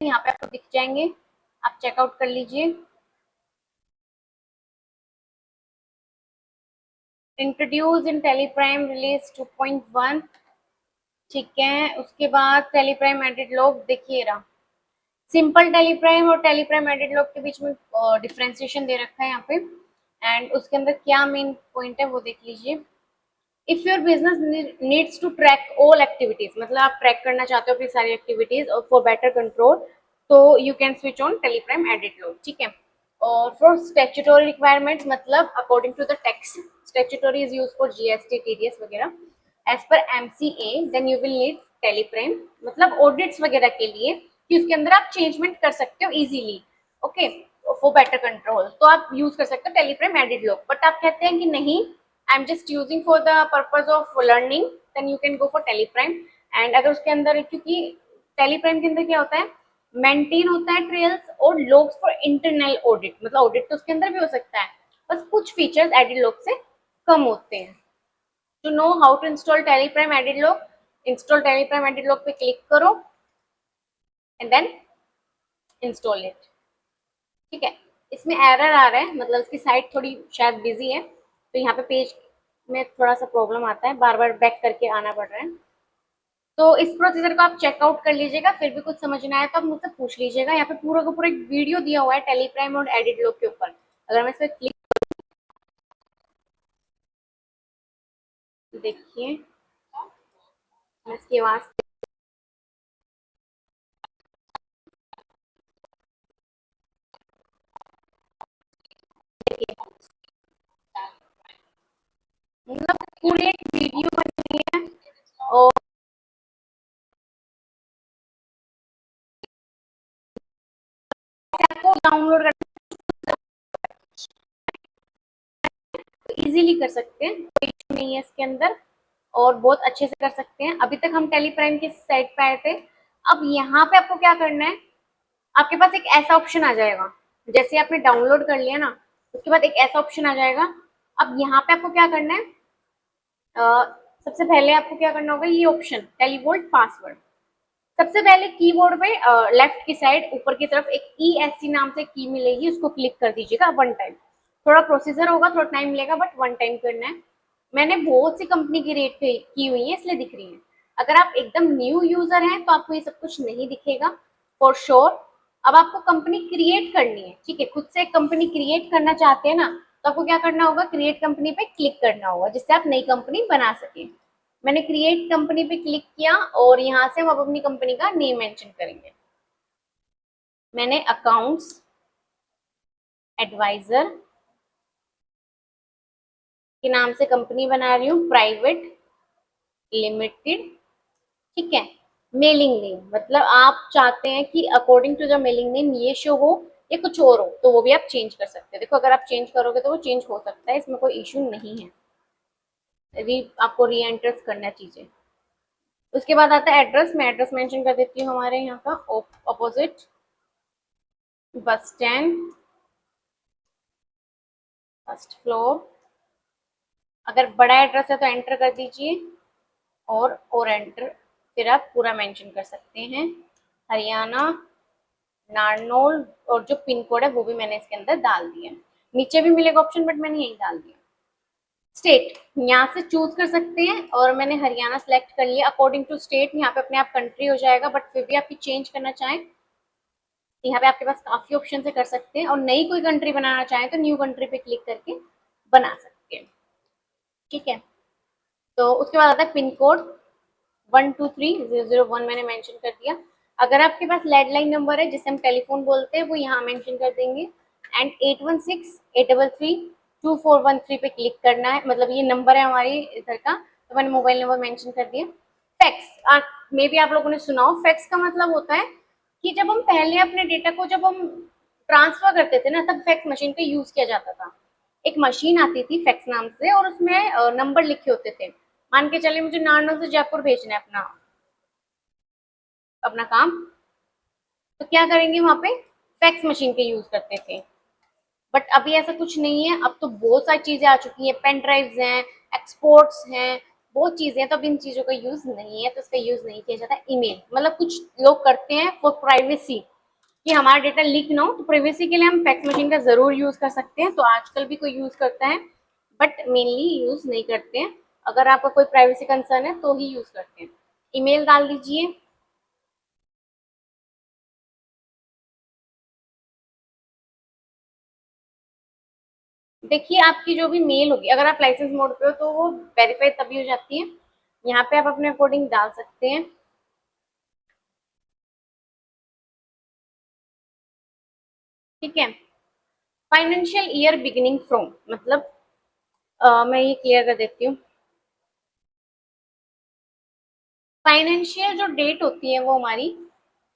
यहाँ पे आपको दिख जाएंगे, आप चेकआउट कर लीजिए। इंट्रोड्यूस इन टेलीप्राइम रिलीज 2.1। ठीक है, उसके बाद टेलीप्राइम एडिट लॉग, देखिए रहा, सिंपल टेलीप्राइम और टेलीप्राइम एडिट लॉग के बीच में डिफ्रेंसिएशन दे रखा है यहाँ पे, एंड उसके अंदर क्या मेन पॉइंट है वो देख लीजिए। If your business needs to track all activities, मतलब आप ट्रैक करना चाहते हो अपनी सारी एक्टिविटीज और फॉर बेटर कंट्रोल, तो you can switch on TallyPrime edit log. ठीक है, और फॉर स्टेचुटोरी रिक्वायरमेंट्स, मतलब according to the tax, statutory is use for GST TDS वगैरह, as per MCA, then you will need TallyPrime, मतलब audits वगैरह के लिए कि उसके अंदर आप चेंजमेंट कर सकते हो easily. Okay, for better control तो आप यूज कर सकते हो टेलीप्राइम एडिट लॉग, बट आप कहते हैं कि नहीं, I am just using for the purpose of learning, then you can go for TallyPrime. And अगर उसके अंदर, क्योंकि टेलीप्राइम के अंदर क्या होता है, मेंटेन होता है ट्रेल्स और लॉग्स फॉर इंटरनल ऑडिट, मतलब ऑडिट तो उसके अंदर भी हो सकता है, बस कुछ फीचर्स एडिट लॉग से कम होते हैं। To know how to install Teleprime Edit Log, install Telegram edit पे क्लिक करो एंड देन इंस्टॉल इट। ठीक है, इसमें एरर आ रहा है, मतलब इसकी साइट थोड़ी शायद बिजी है, तो यहाँ पे पेज में थोड़ा सा प्रॉब्लम आता है, बार बार बैक करके आना पड़ रहा है। तो इस प्रोसीजर को आप चेकआउट कर लीजिएगा, फिर भी कुछ समझ ना आए तो आप मुझसे पूछ लीजिएगा। यहाँ पे पूरा का पूरा एक वीडियो दिया हुआ है टेलीग्राम और एडिट लॉग के ऊपर। अगर मैं इस पर क्लिक, देखिए मैं इसकी आवाज, मतलब पूरे एक वीडियो बनी है और आपको डाउनलोड कर इजीली कर सकते हैं, कोई इशू नहीं है इसके अंदर, और बहुत अच्छे से कर सकते हैं। अभी तक हम टेली प्राइम की साइट पे आए थे, अब यहाँ पे आपको क्या करना है, आपके पास एक ऐसा ऑप्शन आ जाएगा, जैसे आपने डाउनलोड कर लिया ना, उसके बाद एक ऐसा ऑप्शन आ जाएगा। अब यहाँ पे आपको क्या करना है, सबसे पहले आपको क्या करना होगा, ये ऑप्शन टेलीवोल्ट पासवर्ड, सबसे पहले कीबोर्ड पे लेफ्ट की साइड ऊपर की तरफ एक ESC नाम से की मिलेगी, उसको क्लिक कर दीजिएगा वन टाइम। थोड़ा प्रोसीजर होगा, थोड़ा टाइम लेगा, बट वन टाइम करना है। मैंने बहुत सी कंपनी की रेट की हुई है, इसलिए दिख रही है। अगर आप एकदम न्यू यूजर हैं तो आपको ये सब कुछ नहीं दिखेगा फॉर श्योर। अब आपको कंपनी क्रिएट करनी है, ठीक है, खुद से एक कंपनी क्रिएट करना चाहते हैं ना, तो आपको क्या करना होगा, क्रिएट कंपनी पे क्लिक करना होगा, जिससे आप नई कंपनी बना सके। मैंने क्रिएट कंपनी पे क्लिक किया और यहाँ से हम अब अपनी कंपनी का नेम मेंशन करेंगे। मैंने अकाउंट्स एडवाइजर के नाम से कंपनी बना रही हूँ, प्राइवेट लिमिटेड। ठीक है, मेलिंग नेम, मतलब आप चाहते हैं कि according to the mailing name ये शो हो या कुछ और हो, तो वो भी आप चेंज कर सकते हैं। देखो अगर आप चेंज करोगे तो वो चेंज हो सकता है, इसमें कोई इशू नहीं है, यदि आपको री एंटर करना चीजें। उसके बाद आता है एड्रेस, मैं एड्रेस मेंशन कर देती हूँ हमारे यहाँ का, opposite bus stand, first floor. अगर बड़ा एड्रेस है तो एंटर कर दीजिए, और एंटर, फिर आप पूरा मेंशन कर सकते हैं, हरियाणा नारनौल, और जो पिन कोड है वो भी मैंने इसके अंदर डाल दिया। नीचे भी मिलेगा ऑप्शन, बट मैंने यही डाल दिया। स्टेट यहाँ से चूज कर सकते हैं, और मैंने हरियाणा सेलेक्ट कर लिया। अकॉर्डिंग टू स्टेट यहाँ पे अपने आप कंट्री हो जाएगा, बट फिर भी आप चेंज करना चाहें, यहाँ पे आपके पास काफी ऑप्शन से कर सकते हैं, और नई कोई कंट्री बनाना चाहें तो न्यू कंट्री पे क्लिक करके बना सकते हैं। ठीक है, तो उसके बाद आता है पिन कोड 123001, मैंने मेंशन कर दिया। अगर आपके पास लैंडलाइन नंबर है जिसे हम टेलीफोन बोलते हैं, वो यहाँ मेंशन कर देंगे, एंड 8168332413 पे क्लिक करना है, मतलब ये नंबर है हमारी इधर का, तो मैंने मोबाइल नंबर मेंशन कर दिया। फैक्स, मे बी आप लोगों ने सुना हो, फैक्स का मतलब होता है कि जब हम पहले अपने डेटा को जब हम ट्रांसफर करते थे ना, तब फैक्स मशीन का यूज किया जाता था। एक मशीन आती थी फैक्स नाम से, और उसमें नंबर लिखे होते थे। मान के चले मुझे नारनौल से जयपुर भेजना है अपना अपना काम, तो क्या करेंगे, वहां पे फैक्स मशीन के यूज करते थे। बट अभी ऐसा कुछ नहीं है, अब तो बहुत सारी चीजें आ चुकी हैं, पेन ड्राइव्स हैं, एक्सपोर्ट्स हैं, बहुत चीजें हैं, तो अब इन चीजों का यूज नहीं है, तो इसका यूज नहीं किया जाता। ईमेल, मतलब कुछ लोग करते हैं फॉर प्राइवेसी, कि हमारा डेटा लीक ना हो, तो प्राइवेसी के लिए हम फैक्स मशीन का जरूर यूज कर सकते हैं, तो आजकल भी कोई यूज करता है, बट मेनली यूज नहीं करते हैं। अगर आपका कोई प्राइवेसी कंसर्न है तो ही यूज करते हैं। ईमेल डाल दीजिए। देखिए आपकी जो भी मेल होगी, अगर आप लाइसेंस मोड पे हो तो वो वेरीफाई तभी हो जाती है। यहाँ पे आप अपने अकॉर्डिंग डाल सकते हैं। ठीक है, फाइनेंशियल ईयर बिगिनिंग फ्रॉम, मतलब मैं ये क्लियर कर देती हूँ। फाइनेंशियल जो डेट होती है वो हमारी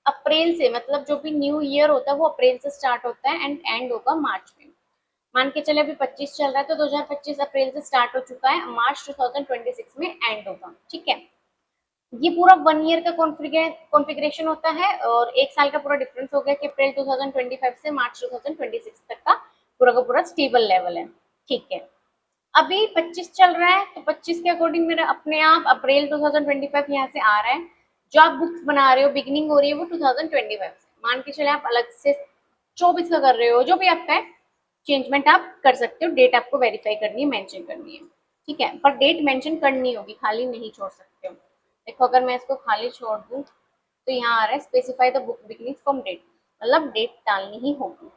अप्रैल से, मतलब जो भी न्यू ईयर होता है वो अप्रैल से स्टार्ट होता है एंड एंड होगा मार्च में। मान के चले अभी 25 चल रहा है, तो 2025 अप्रैल से स्टार्ट हो चुका है, मार्च 2026 में एंड होगा। ठीक है, ये पूरा वन ईयर का कॉन्फ़िगरेशन होता है, और एक साल का पूरा डिफरेंस हो गया कि अप्रैल 2025 से मार्च 2026 तक का पूरा स्टेबल लेवल है। ठीक है, अभी 25 चल रहा है, तो 25 के अकॉर्डिंग मेरा अपने आप अप्रैल 2025 यहाँ से आ रहा है। जो आप बुक्स बना रहे हो, बिगिनिंग हो रही है वो 2025 से। मान के चले आप अलग से 24 का कर रहे हो, जो भी आपका है, चेंजमेंट आप कर सकते हो। डेट आपको वेरीफाई करनी है, मेंशन करनी है, ठीक है, पर डेट मेंशन करनी होगी, खाली नहीं छोड़ सकते हो। देखो अगर मैं इसको खाली छोड़ दूं तो यहाँ आ रहा है specify the book beginning from date, मतलब डेट डालनी ही होगी।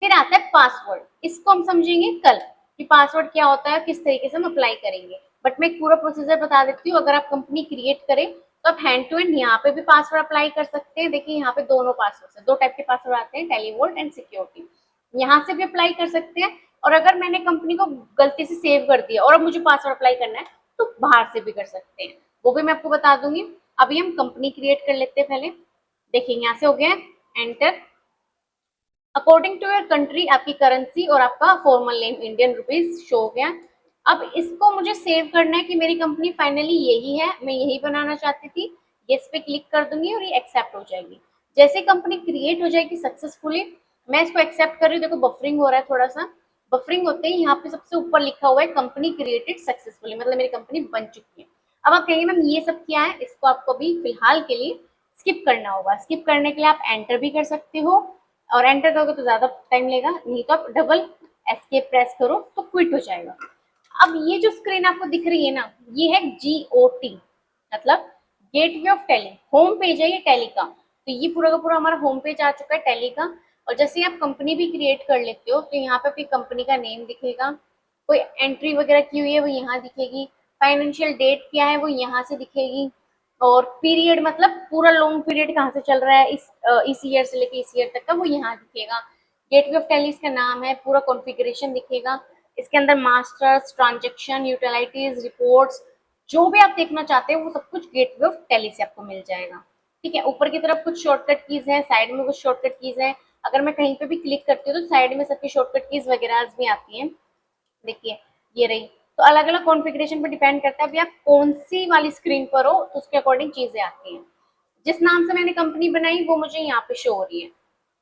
फिर आता है पासवर्ड। इसको हम समझेंगे कल कि पासवर्ड क्या होता है, किस तरीके से हम अप्लाई करेंगे। बट मैं एक पूरा प्रोसीजर बता देती हूँ। अगर आप कंपनी क्रिएट करें तो आप हैंड टू हैंड यहाँ पे भी पासवर्ड अप्लाई कर सकते हैं। देखिए यहाँ पे दोनों पासवर्ड है, दो टाइप के पासवर्ड आते हैं, टेलीवोल्ट एंड सिक्योरिटी। यहाँ से भी अप्लाई कर सकते हैं, और अगर मैंने कंपनी को गलती से सेव कर दिया और अब मुझे पासवर्ड अप्लाई करना है तो बाहर से भी कर सकते हैं, वो भी मैं आपको बता दूंगी। अभी हम कंपनी क्रिएट कर लेते हैं पहले। देखिए यहाँ से हो गया enter. According to your country आपकी करेंसी और आपका formal name Indian rupees show हो गया। अब इसको मुझे सेव करना है कि मेरी कंपनी फाइनली यही है, मैं यही बनाना चाहती थी। इस पे क्लिक कर दूंगी और ये एक्सेप्ट हो जाएगी। जैसे कंपनी क्रिएट हो जाएगी सक्सेसफुली, मैं इसको एक्सेप्ट कर रही हूँ। देखो बफरिंग हो रहा है थोड़ा सा। बफरिंग होते ही यहाँ पे सबसे ऊपर लिखा हुआ है कंपनी क्रिएटेड सक्सेसफुली, मतलब मेरी कंपनी बन चुकी है। अब आप कहेंगे मैम ये सब क्या है, इसको आपको अभी फिलहाल के लिए स्किप करना होगा। स्किप करने के लिए आप एंटर भी कर सकते हो, और एंटर करोगे तो ज्यादा टाइम लेगा, नहीं तो आप डबल एस्केप प्रेस करो तो क्विट हो जाएगा। अब ये जो स्क्रीन आपको दिख रही है ना, ये है GOT, मतलब gateway of Tally. Home page है ये टेली का। तो ये पूरा का पूरा हमारा होम पेज आ चुका है टेली का। और जैसे आप कंपनी भी क्रिएट कर लेते हो तो यहाँ पे आपकी कंपनी का नेम दिखेगा, कोई एंट्री वगैरह की हुई है वो यहाँ दिखेगी, फाइनेंशियल डेट क्या है वो यहाँ से दिखेगी, और पीरियड मतलब पूरा लॉन्ग पीरियड कहाँ से चल रहा है इस ईयर से लेके इस ईयर तक का वो यहाँ दिखेगा। गेटवे ऑफ टैली इसका नाम है, पूरा कॉन्फ़िगरेशन दिखेगा। इसके अंदर मास्टर्स, ट्रांजेक्शन, यूटिलिटीज, रिपोर्ट्स, जो भी आप देखना चाहते हैं वो सब कुछ गेटवे ऑफ टैली से आपको मिल जाएगा। ठीक है, ऊपर की तरफ कुछ शॉर्टकट कीज है, साइड में कुछ शॉर्टकट कीज है। अगर मैं कहीं पे भी क्लिक करती हूँ तो साइड में सबकी शॉर्टकट कीज वगैरह भी आती हैं। देखिए ये रही। तो अलग अलग कॉन्फ़िगरेशन पर डिपेंड करता है अभी आप कौन सी वाली स्क्रीन पर हो, तो उसके अकॉर्डिंग चीजें आती हैं। जिस नाम से मैंने कंपनी बनाई वो मुझे यहाँ पे शो हो रही है।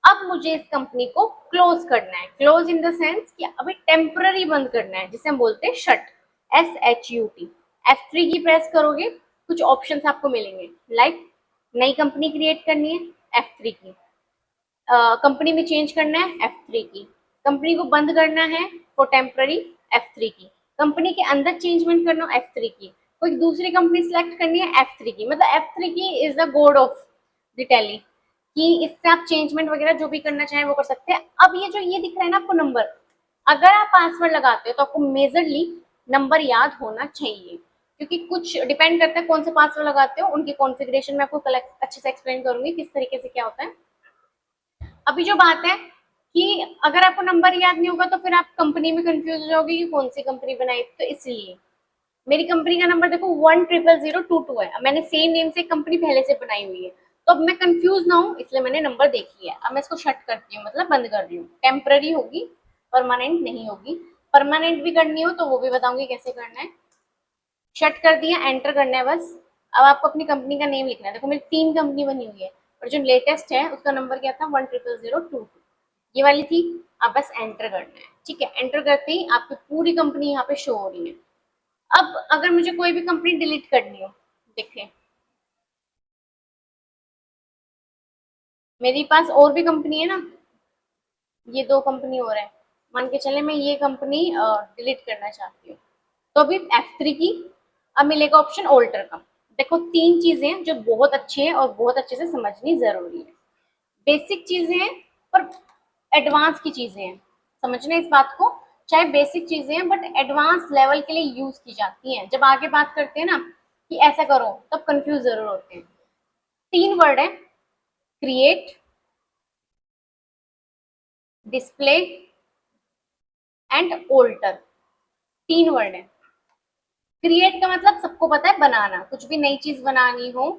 अब मुझे इस कंपनी को क्लोज करना है। क्लोज इन द सेंस कि अभी टेम्पररी बंद करना है, जिसे हम बोलते हैं शट, SHUT। F3 की प्रेस करोगे कुछ ऑप्शन आपको मिलेंगे, लाइक नई कंपनी क्रिएट करनी है, F3 की। कंपनी में चेंज करना है, F3 की। कंपनी को बंद करना है फॉर टेम्पररी, F3 की। कंपनी के अंदर चेंजमेंट करना है, F3 की। कोई दूसरी कंपनी सिलेक्ट करनी है, F3 की। मतलब F3 की is the God of the tally, कि इससे आप चेंजमेंट वगैरह जो भी करना चाहें वो कर सकते हैं। अब ये जो ये दिख रहा है ना आपको नंबर, अगर आप पासवर्ड लगाते हो तो आपको मेजरली नंबर याद होना चाहिए, क्योंकि कुछ डिपेंड करता है कौन से पासवर्ड लगाते हो, उनकी कॉन्फ़िगरेशन में आपको अच्छे से एक्सप्लेन करूंगी किस तरीके से क्या होता है। अभी जो बात है कि अगर आपको नंबर याद नहीं होगा तो फिर आप कंपनी में कंफ्यूज हो जाओगे कि कौन सी कंपनी बनाई, तो इसलिए मेरी कंपनी का नंबर देखो 1000222 है। अब मैंने सेम नेम से कंपनी पहले से बनाई हुई है, तो अब मैं कंफ्यूज ना हूँ इसलिए मैंने नंबर देख लिया। अब मैं इसको शट करती हूँ, मतलब बंद कर रही हूँ। टेम्पररी होगी, परमानेंट नहीं होगी। परमानेंट भी करनी हो तो वो भी बताऊंगी कैसे करना है। शट कर दिया, एंटर करना है बस। अब आपको अपनी कंपनी का नेम लिखना है। देखो मेरी 3 कंपनी बनी हुई है, और जो लेटेस्ट है उसका नंबर क्या था, 1000222, ये वाली थी। अब बस एंटर करना है, ठीक है। एंटर करते ही आपकी पूरी कंपनी यहाँ पे शो हो रही है। अब अगर मुझे कोई भी कंपनी डिलीट करनी हो, देखिए मेरे पास और भी कंपनी है ना, ये 2 कंपनी और है। मान के चले मैं ये कंपनी डिलीट करना चाहती हूँ, तो अभी F3 की। अब मिलेगा ऑप्शन ऑल्टर का। देखो 3 चीजें हैं जो बहुत अच्छी हैं और बहुत अच्छे से समझनी जरूरी है। बेसिक चीजें हैं पर एडवांस की चीजें हैं, समझना इस बात को। चाहे बेसिक चीजें हैं बट एडवांस लेवल के लिए यूज की जाती हैं। जब आगे बात करते हैं ना कि ऐसा करो, तब कंफ्यूज जरूर होते हैं। 3 वर्ड है, create, display and alter. 3 word है। क्रिएट का मतलब सबको पता है, बनाना। कुछ भी नई चीज बनानी हो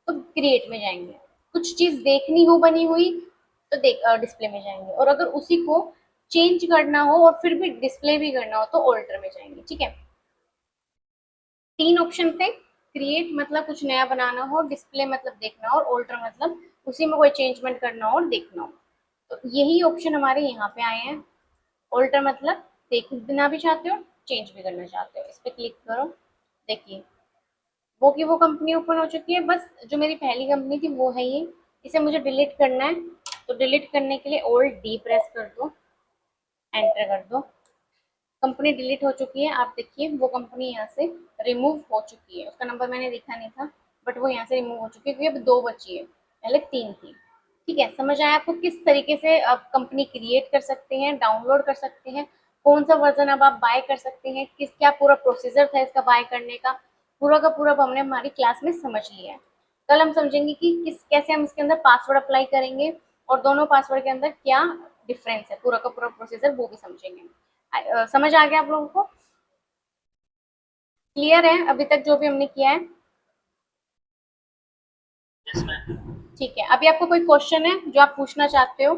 तो क्रिएट में जाएंगे, कुछ चीज देखनी हो बनी हुई तो देख डिस्प्ले में जाएंगे, और अगर उसी को चेंज करना हो और फिर भी डिस्प्ले भी करना हो तो ऑल्टर में जाएंगे, ठीक है। 3 ऑप्शन थे। क्रिएट मतलब कुछ नया बनाना हो, डिस्प्ले मतलब देखना हो, और ऑल्टर मतलब उसी में कोई चेंजमेंट करना हो और देखना हो। तो यही ऑप्शन हमारे यहाँ पे आए हैं। ऑल्टर मतलब देखना भी चाहते हो, चेंज भी करना चाहते हो, इस पे क्लिक करो। देखिए वो की वो कंपनी ओपन हो चुकी है। बस जो मेरी पहली कंपनी थी वो है ये, इसे मुझे डिलीट करना है। तो डिलीट करने के लिए Alt D प्रेस कर दो, एंटर कर दो। कंपनी डिलीट हो चुकी है। आप देखिए वो कंपनी यहाँ से रिमूव हो चुकी है। उसका नंबर मैंने देखा नहीं था, बट वो यहाँ से रिमूव हो चुकी है क्योंकि अब 2 बची है, पहले 3 थी। ठीक है, समझ आया आपको किस तरीके से आप कंपनी क्रिएट कर सकते हैं, डाउनलोड कर सकते हैं, कौन सा वर्जन अब आप बाय कर सकते हैं, किस क्या पूरा प्रोसीजर था इसका बाय करने का, पूरा का पूरा अब हमने हमारी क्लास में समझ लिया है। कल हम समझेंगे कि किस कैसे हम इसके अंदर पासवर्ड अप्लाई करेंगे और दोनों पासवर्ड के अंदर क्या डिफरेंस है, पूरा का पूरा प्रोसीजर वो भी समझेंगे। समझ आ गया आप लोगों को? क्लियर है अभी तक जो भी हमने किया है? Yes, ma'am. ठीक है, अभी आपको कोई क्वेश्चन है जो आप पूछना चाहते हो?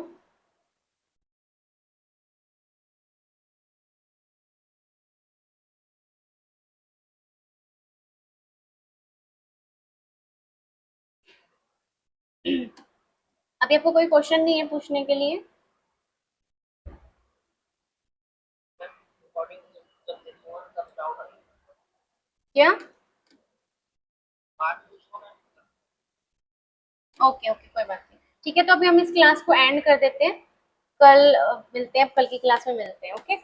अभी आपको कोई क्वेश्चन नहीं है पूछने के लिए? Ma'am, recording जब देखो ना तब डाउट आएगा। क्या? बात पूछो ना। ओके ओके, कोई बात नहीं। ठीक है, तो अभी हम इस क्लास को एंड कर देते हैं। कल मिलते हैं, कल की क्लास में मिलते हैं। ओके।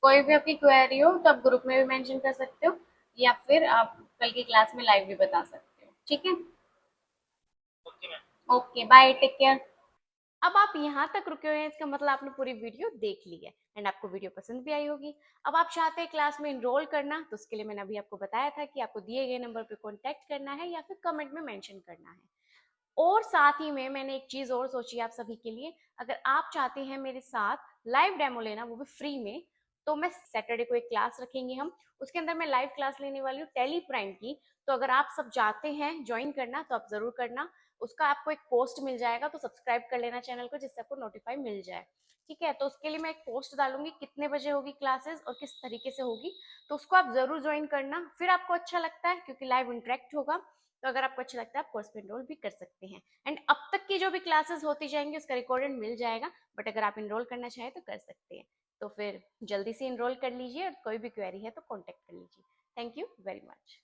कोई भी आपकी क्वेरी हो तो आप ग्रुप में भी मेंशन कर सकते हो, या फिर आप कल की क्लास में लाइव भी बता सकते हो। ठीक है। Okay ma'am. Okay, bye, take care. अब आप यहाँ तक रुके हुए हैं, इसका मतलब आपने पूरी वीडियो देख ली है एंड आपको वीडियो पसंद भी आई होगी। अब आप चाहते हैं क्लास में इनरोल करना, तो उसके लिए मैंने अभी आपको बताया था कि आपको दिए गए नंबर पे कांटेक्ट करना है या फिर कमेंट में मेंशन करना है। और साथ ही में मैंने एक चीज और सोची आप सभी के लिए। अगर आप चाहते हैं मेरे साथ लाइव डेमो लेना, वो भी फ्री में, तो मैं सैटरडे को एक क्लास रखेंगे हम, उसके अंदर मैं लाइव क्लास लेने वाली हूँ टेली प्राइम की। तो अगर आप सब चाहते हैं ज्वाइन करना तो आप जरूर करना। उसका आपको एक पोस्ट मिल जाएगा, तो सब्सक्राइब कर लेना चैनल को जिससे आपको नोटिफाई मिल जाए। ठीक है, तो उसके लिए मैं एक पोस्ट डालूंगी कितने बजे होगी क्लासेस और किस तरीके से होगी, तो उसको आप जरूर ज्वाइन करना। फिर आपको अच्छा लगता है क्योंकि लाइव इंटरेक्ट होगा, तो अगर आपको अच्छा लगता है आप कोर्स में एनरोल भी कर सकते हैं। एंड अब तक की जो भी क्लासेस होती जाएंगी उसका रिकॉर्डेड मिल जाएगा, बट अगर आप इनरोल करना चाहें तो कर सकते हैं। तो फिर जल्दी से इनरोल कर लीजिए और कोई भी क्वेरी है तो कॉन्टेक्ट कर लीजिए। Thank you very much.